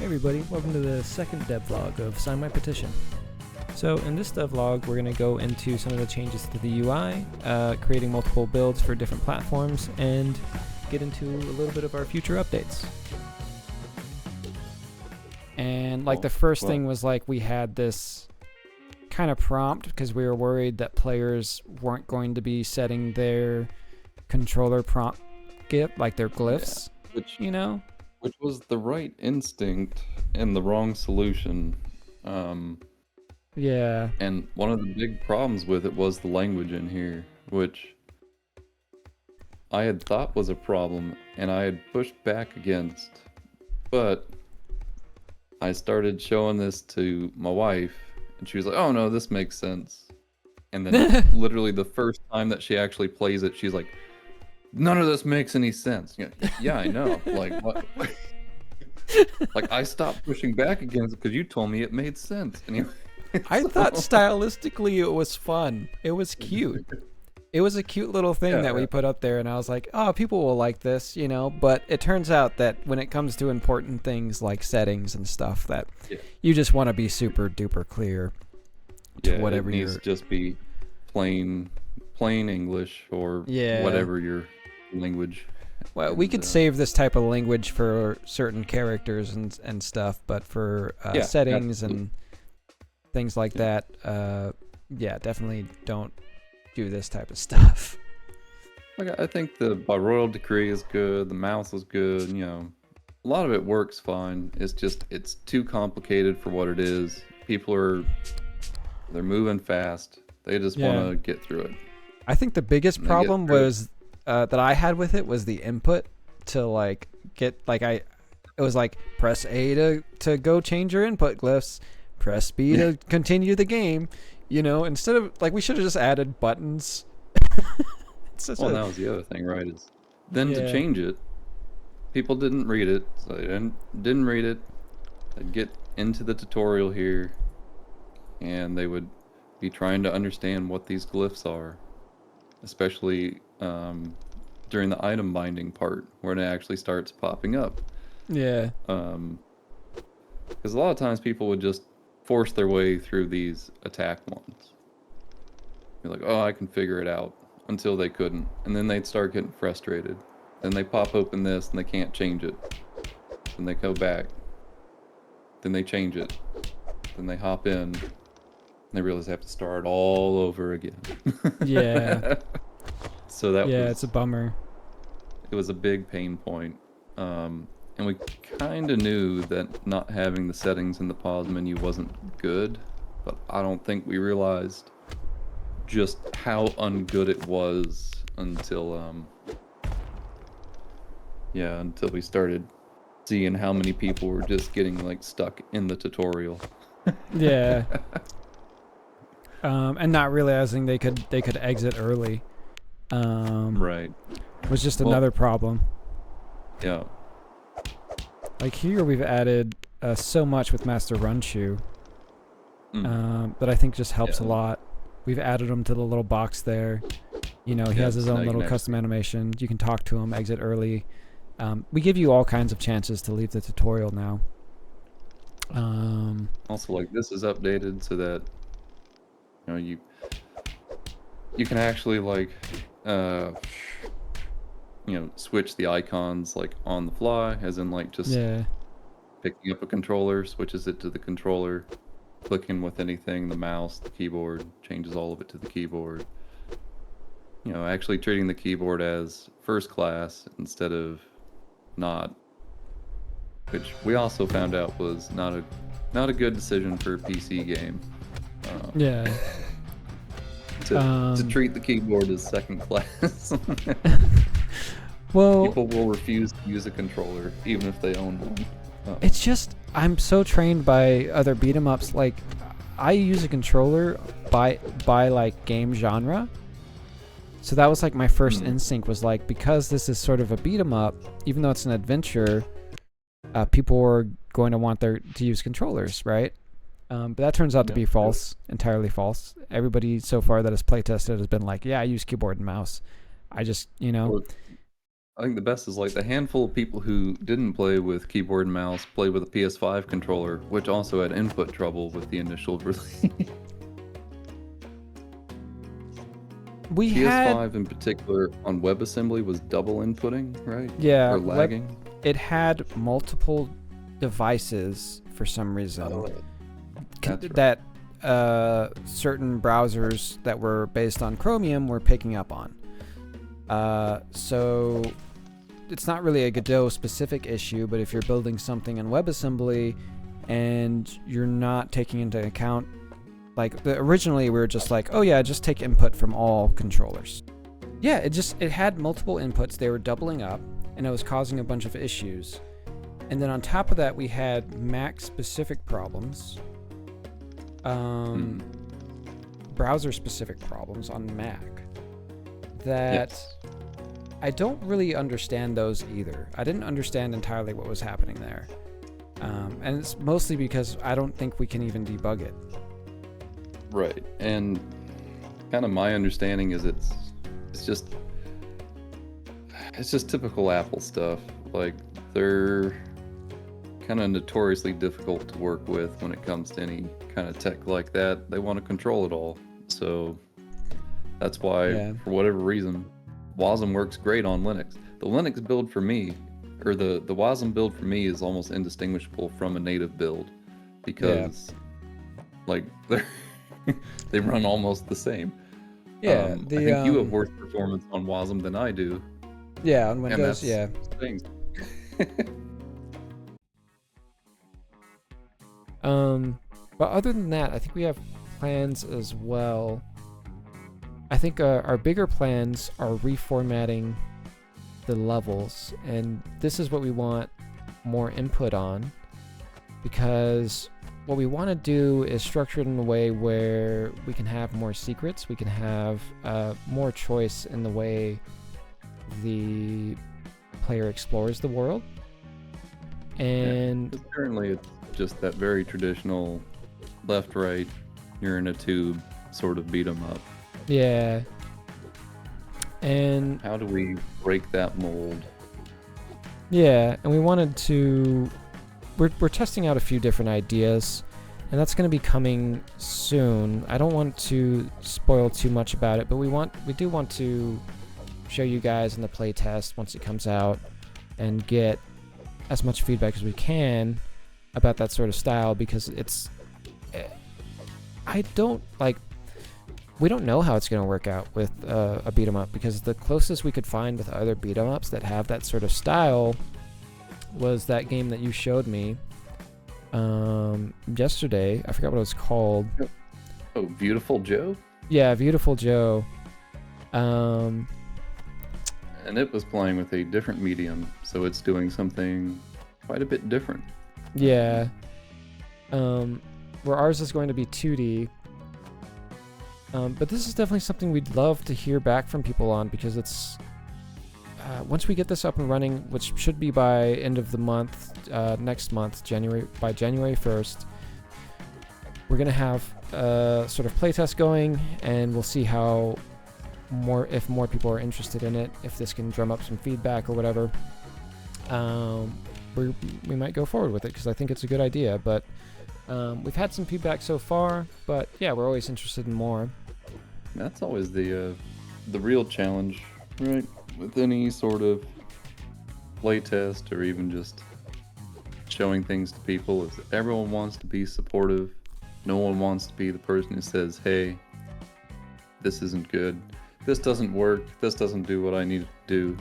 Hey everybody, welcome to the second devlog of Sign My Petition. So in this devlog, we're going to go into some of the changes to the UI, creating multiple builds for different platforms, and get into a little bit of our future updates. And the first thing was we had this kind of prompt because we were worried that players weren't going to be setting their controller prompt their glyphs, Which was the right instinct and the wrong solution. Yeah. And one of the big problems with it was the language in here, which I had thought was a problem and I had pushed back against. But I started showing this to my wife and she was like, oh no, this makes sense. And then literally the first time that she actually plays it, she's like, none of this makes any sense. Yeah, I know. What? I stopped pushing back against it because you told me it made sense. Anyway, I thought stylistically it was fun. It was cute. It was a cute little thing that we put up there, and I was like, oh, people will like this, But it turns out that when it comes to important things like settings and stuff, that you just want to be super duper clear to whatever it needs to just be plain English or whatever your language. Well, we could save this type of language for certain characters and stuff, but for settings and things like that, definitely don't do this type of stuff. I think the by royal decree is good. The mouse is good. A lot of it works fine. It's just it's too complicated for what it is. People they're moving fast. They just want to get through it. I think the biggest problem was that I had with it was the input to get it was press A to go change your input glyphs, press B to continue the game, instead of we should have just added buttons. That was the other thing, right? Is then to change it, people didn't read it, so they didn't read it. They'd get into the tutorial here, and they would be trying to understand what these glyphs are, especially during the item binding part where it actually starts popping up. Yeah. Because a lot of times people would just force their way through these attack ones. You're like, oh, I can figure it out, until they couldn't. And then they'd start getting frustrated. Then they pop open this and they can't change it. Then they go back. Then they change it. Then they hop in. They realize they have to start all over again. Yeah. So that it's a bummer. It was a big pain point. And we kind of knew that not having the settings in the pause menu wasn't good, but I don't think we realized just how ungood it was until until we started seeing how many people were just getting stuck in the tutorial. Yeah. And not realizing they could exit early. Right. Was just another problem. Yeah. Here we've added so much with Master Runshoe that I think just helps a lot. We've added him to the little box there. He has his own little custom animation. You can talk to him, exit early. We give you all kinds of chances to leave the tutorial now. Also, this is updated so that you can actually switch the icons on the fly, as in just picking up a controller, switches it to the controller, clicking with anything, the mouse, the keyboard, changes all of it to the keyboard. Actually treating the keyboard as first class instead of not, which we also found out was not a good decision for a PC game. To treat the keyboard as second class. Well, people will refuse to use a controller even if they own one. It's just I'm so trained by other beat 'em ups. I use a controller by game genre. So that was my first instinct was because this is sort of a beat 'em up, even though it's an adventure, people are going to want to use controllers, right? But that turns out to be false, entirely false. Everybody so far that has playtested has been I use keyboard and mouse. I just, I think the best is like the handful of people who didn't play with keyboard and mouse played with a PS5 controller, which also had input trouble with the initial release. We had, PS5 in particular on WebAssembly was double inputting, right? yeah, Or lagging. it had multiple devices for some reason That's right. that certain browsers that were based on Chromium were picking up on. So it's not really a Godot specific issue, but if you're building something in WebAssembly and you're not taking into account, like originally we were just like, oh yeah, just take input from all controllers. Yeah, it had multiple inputs. They were doubling up, and it was causing a bunch of issues. And then on top of that, we had Mac specific problems, browser specific problems on Mac that Yes. I don't really understand those either. I didn't understand entirely what was happening there. And it's mostly because I don't think we can even debug it. Right. And kind of my understanding is it's just typical Apple stuff. Like they're kind of notoriously difficult to work with when it comes to any kind of tech like that. They want to control it all. So that's why, Yeah. for whatever reason, Wasm works great on Linux. The Linux build for me, or the Wasm build for me, is almost indistinguishable from a native build because, like, they run almost the same. Yeah, I think you have worse performance on Wasm than I do. Yeah, on And Windows, that's yeah. things. But other than that, I think we have plans as well. I think our bigger plans are reformatting the levels, and this is what we want more input on, because what we want to do is structure it in a way where we can have more secrets, we can have more choice in the way the player explores the world. And currently it's just that very traditional left, right, you're in a tube sort of beat 'em up. yeah. And How do we break that mold? yeah, and we wanted to we're testing out a few different ideas, and that's going to be coming soon. I don't want to spoil too much about it, but we do want to show you guys in the playtest once it comes out and get as much feedback as we can about that sort of style, because we don't know how it's going to work out with a beat 'em up, because the closest we could find with other beat 'em ups that have that sort of style was that game that you showed me yesterday. I forgot what it was called. Oh, Beautiful Joe? Yeah, Beautiful Joe. And it was playing with a different medium, so it's doing something quite a bit different. Yeah. Where ours is going to be 2D. But this is definitely something we'd love to hear back from people on, because it's once we get this up and running, which should be by end of the month, next month, by January 1st, we're gonna have a sort of playtest going, and we'll see if more people are interested in it, if this can drum up some feedback or whatever. We might go forward with it, because I think it's a good idea. But we've had some feedback so far, but yeah, we're always interested in more. That's always the real challenge, right? With any sort of playtest or even just showing things to people, is that everyone wants to be supportive. No one wants to be the person who says, hey, this isn't good, this doesn't work, this doesn't do what I need it to do.